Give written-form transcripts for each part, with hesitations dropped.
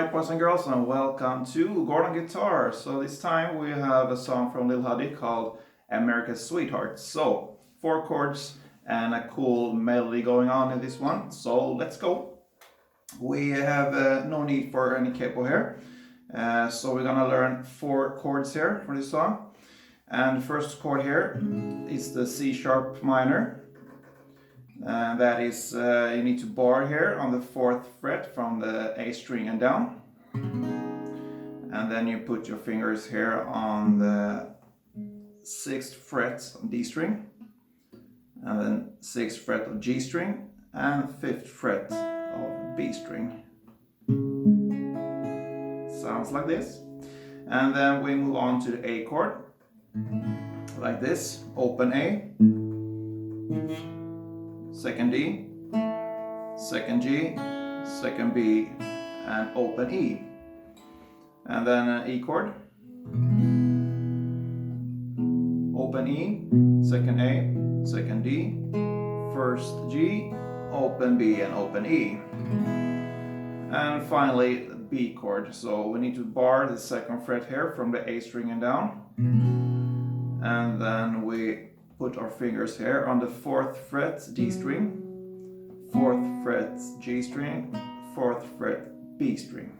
Alright, boys and girls, and welcome to Gordon Guitar. So this time we have a song from LILHUDDY called America's Sweetheart. So 4 chords and a cool melody going on in this one. So let's go. We have no need for any capo here. So we're gonna learn 4 chords here for this song. And the first chord here is the C sharp minor. And that is, you need to bar here on the 4th fret from the A string and down. And then you put your fingers here on the 6th fret of D string, and then 6th fret of G string, and 5th fret of B string. Sounds like this. And then we move on to the A chord, like this, open A, 2nd D, 2nd G, 2nd B, and open E. And then an E chord, open E, 2nd A, 2nd D, 1st G, open B, and open E. And finally the B chord. So we need to bar the 2nd fret here from the A string and down. And then we put our fingers here on the 4th fret D string, 4th fret G string, 4th fret B string.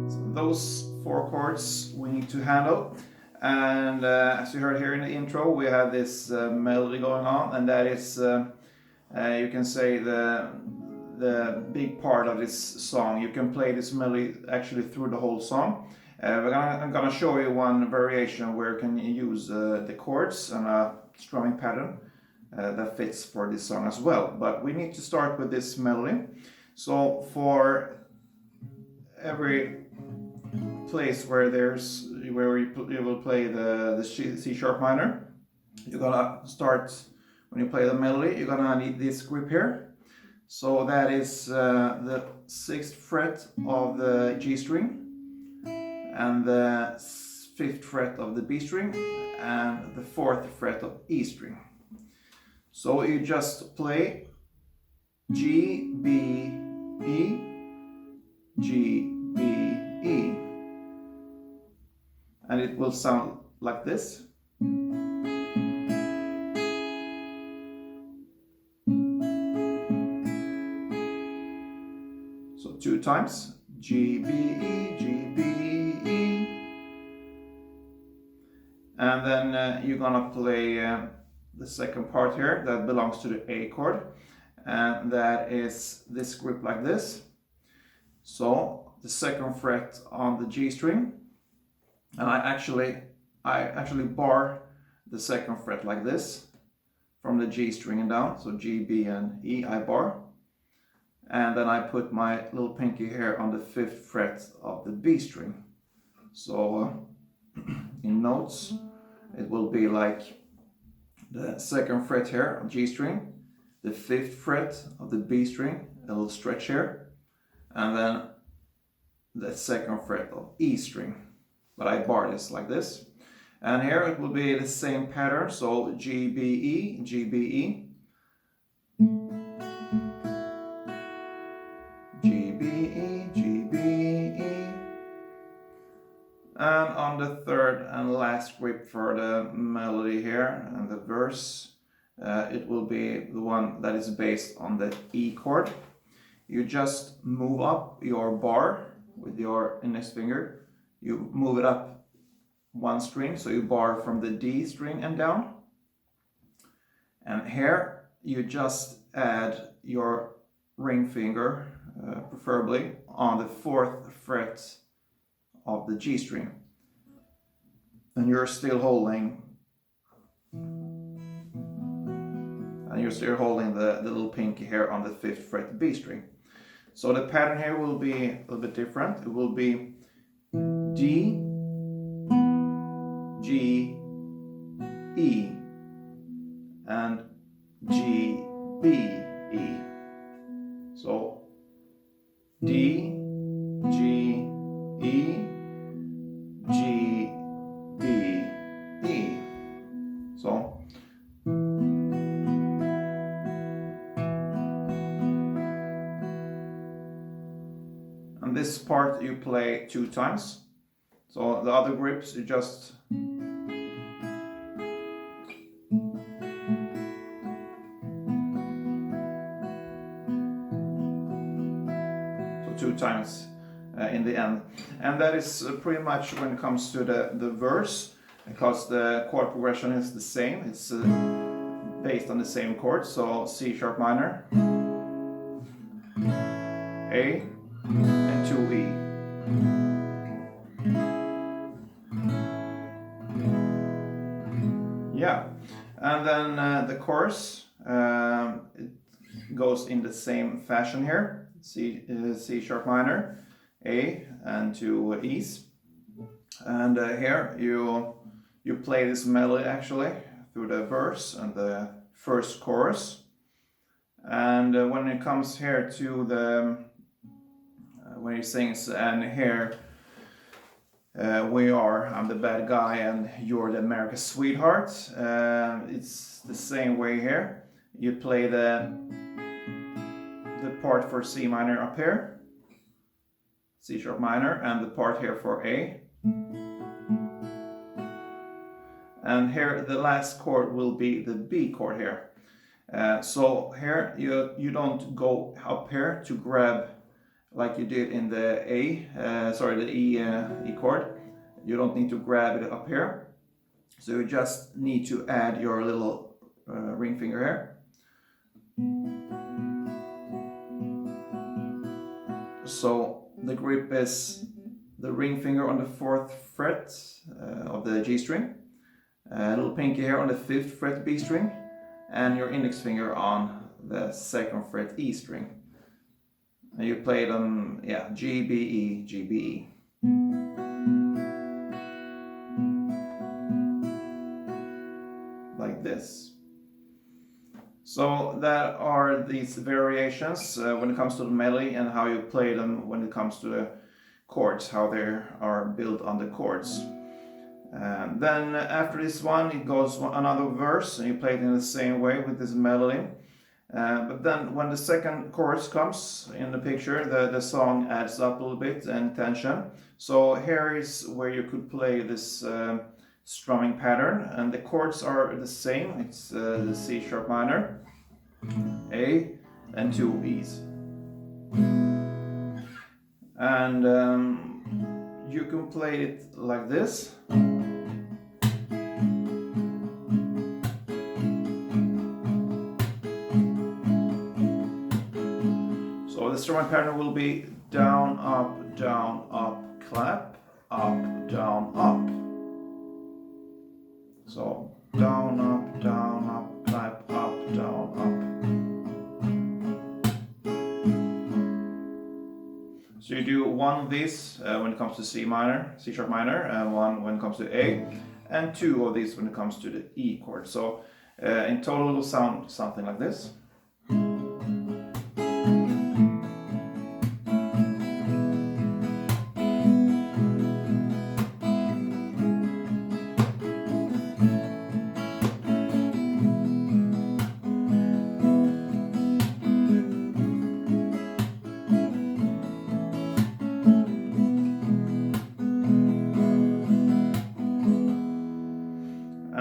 So those 4 chords we need to handle. And as you heard here in the intro, we have this melody going on, and that is, you can say, the big part of this song. You can play this melody actually through the whole song. I'm gonna show you one variation where you can use the chords and a strumming pattern that fits for this song as well. But we need to start with this melody. So for every place where you will play the C sharp minor, you're gonna start, when you play the melody, you're gonna need this grip here. So that is the 6th fret of the G string, and the 5th fret of the B string, and the 4th fret of E string. So you just play G, B, E, G, B, E. And it will sound like this. So 2 times, G, B, E, G, B, E. And then you're gonna play the second part here that belongs to the A chord, and that is this grip like this. So the 2nd fret on the G string, and I actually bar the 2nd fret like this from the G string and down. So G, B, and E I bar, and then I put my little pinky here on the 5th fret of the B string. So in notes it will be like the 2nd fret here on G string, the 5th fret of the B string, a little stretch here, and then the 2nd fret of E string. But I bar this like this. And here it will be the same pattern, so G, B, E, G, B, E, G, B, E, G, B, E. And on the 3rd and last grip for the melody here and the verse, it will be the one that is based on the E chord. You just move up your bar with your index finger. You move it up 1 string, so you bar from the D string and down. And here you just add your ring finger, preferably on the 4th fret of the G string, and you're still holding the little pinky here on the 5th fret B string. So the pattern here will be a little bit different. It will be D, G, E, and G, B, E. So D, G, E, G, B, E. So And this part you play 2 times. So the other grips you just so 2 times in the end. And that is pretty much when it comes to the verse, because the chord progression is the same. It's based on the same chord. So C sharp minor, A, and 2 E. Yeah, and then the chorus it goes in the same fashion here. C sharp minor, A, and 2 E's. And here you play this melody actually through the verse and the first chorus. And when it comes here to the when he sings, and here I'm the bad guy and you're the America's sweetheart, it's the same way here. You play the part for C minor up here, C sharp minor, and the part here for A. And here the last chord will be the B chord here. So here you don't go up here to grab like you did in the the E chord. You don't need to grab it up here. So you just need to add your little ring finger here. So the grip is the ring finger on the 4th fret of the G string, little pinky here on the 5th fret B string, and your index finger on the 2nd fret E string. And you play them, yeah, G, B, E, G, B, E. Like this. So that are these variations when it comes to the melody and how you play them when it comes to the chords, how they are built on the chords. Then after this one it goes another verse and you play it in the same way with this melody. But then when the second chorus comes in the picture, the song adds up a little bit in tension. So here is where you could play this strumming pattern, and the chords are the same. It's the C sharp minor, A, and 2 E's. And you can play it like this. So the strumming pattern will be down, up, clap, up, down, up. So down, up, clap, up, down, up. So you do one of these when it comes to C minor, C sharp minor, and one when it comes to A, and 2 of these when it comes to the E chord. So in total it will sound something like this.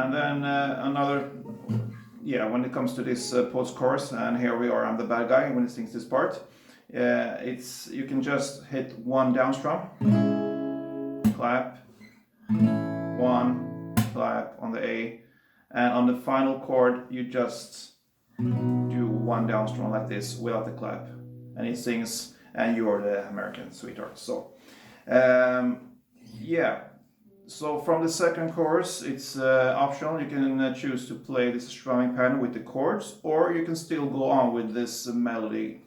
And then when it comes to this post-chorus, and here we are, I'm the bad guy when it sings this part, you can just hit 1 down strum, clap, 1, clap on the A, and on the final chord you just do 1 down strum like this without the clap, and it sings, and you're the American sweetheart. So so from the second chorus, it's optional. You can choose to play this strumming pattern with the chords, or you can still go on with this melody,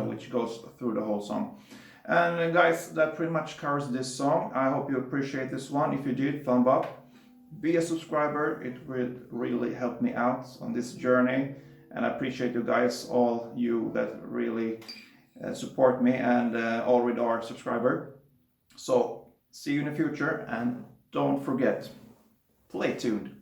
which goes through the whole song. And guys, that pretty much covers this song. I hope you appreciate this one. If you did, thumb up. Be a subscriber. It would really help me out on this journey. And I appreciate you guys, all you that really support me and already are subscriber. So see you in the future, and don't forget, play tuned.